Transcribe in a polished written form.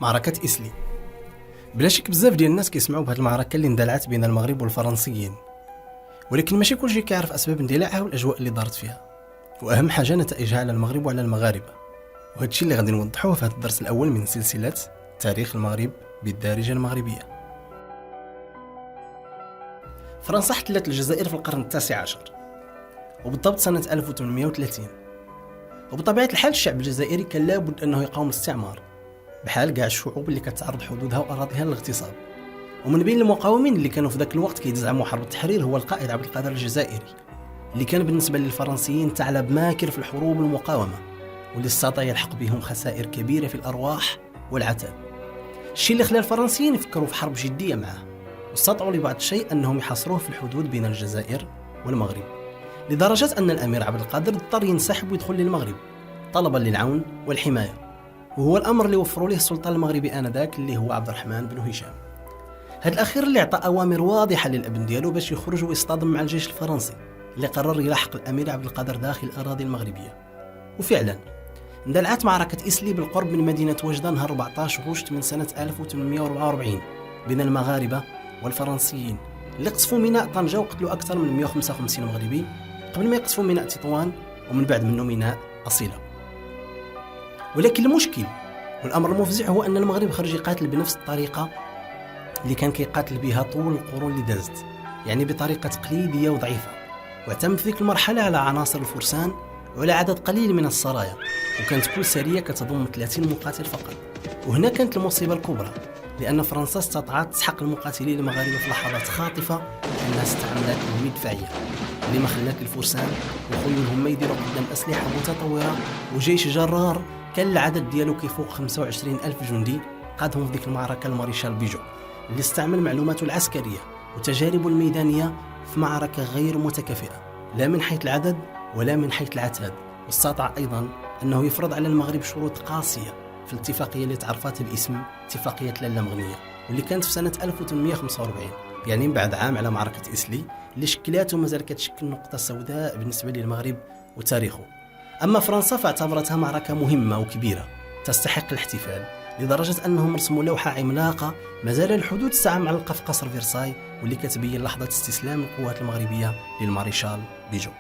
معركة إسلي. بلا شك بزاف ديال الناس كيسمعوا بهذه المعركة اللي اندلعت بين المغرب والفرنسيين، ولكن ماشي كلشي كيعرف أسباب اندلاعها والأجواء اللي دارت فيها، وأهم حاجة نتائجها على المغرب وعلى المغاربة. وهذا الشيء اللي غادي نوضحوه في هذا الدرس الأول من سلسلة تاريخ المغرب بالدارجة المغربية. فرنسا احتلت الجزائر في القرن التاسع عشر، وبالضبط سنة 1830. وبطبيعة الحال الشعب الجزائري كان لابد أنه يقاوم الاستعمار بحال كاع الشعوب اللي كتعرض حدودها وأراضيها للاغتصاب. ومن بين المقاومين اللي كانوا في ذاك الوقت كيدعموا حرب التحرير هو القائد عبد القادر الجزائري، اللي كان بالنسبة للفرنسيين ثعلب ماكر في الحروب والمقاومة، واللي استطاع يلحق بهم خسائر كبيرة في الأرواح والعتاد. الشيء اللي خلى الفرنسيين يفكروا في حرب جدية معه، واستطاعوا لبعض الشيء أنهم يحاصروه في الحدود بين الجزائر والمغرب، لدرجة أن الأمير عبد القادر اضطر ينسحب ويدخل للمغرب طلبا للعون والحماية، وهو الأمر اللي وفروا له السلطان المغربي آنذاك اللي هو عبد الرحمن بن هشام. هذا الأخير اللي أعطى أوامر واضحة للأبن ديالو باش يخرج ويصطدم مع الجيش الفرنسي اللي قرر يلاحق الأمير عبد القادر داخل الأراضي المغربية. وفعلا اندلعت معركة إسلي بالقرب من مدينة وجدة نهار 14 غشت من سنة 1844 بين المغاربة والفرنسيين اللي قصفوا ميناء طنجة وقتلوا أكثر من 155 مغربي قبل ما يقصفوا ميناء تطوان ومن بعد منه ميناء أصيلة. ولكن المشكل والأمر المفزع هو أن المغرب خرج يقاتل بنفس الطريقة اللي كان كيقاتل بها طول القرون اللي دازت، يعني بطريقة تقليدية وضعيفة، واعتمد في ذيك المرحلة على عناصر الفرسان وعلى عدد قليل من السرايا، وكانت كل سرية كتضم 30 مقاتل فقط. وهنا كانت المصيبة الكبرى، لأن فرنسا استطاعت تسحق المقاتلين المغاربة في لحظات خاطفة لأنها استعملت المدفعية اللي ما خلات الفرسان وخيولهم ما يديروا قدام أسلحة متطورة وجيش جرار كان العدد ديالو كيفوق 25,000 جندي قادهم في ذيك المعركة الماريشال بيجو، اللي استعمل معلوماته العسكرية وتجاربه الميدانية في معركة غير متكافئة لا من حيث العدد ولا من حيث العتاد. واستطاع أيضا أنه يفرض على المغرب شروط قاسية في الاتفاقية اللي تعرفت باسم اتفاقية لالا مغنية، واللي كانت في سنة 1845، يعني بعد عام على معركة إسلي اللي شكلاته ومازال كتشكل نقطة سوداء بالنسبة للمغرب وتاريخه. أما فرنسا فاعتبرتها معركة مهمة وكبيرة تستحق الاحتفال، لدرجة أنهم رسموا لوحة عملاقة ما زال الحدود الساعة معلقة في قصر فيرساي، واللي كتبين لحظة استسلام القوات المغربية للماريشال بيجو.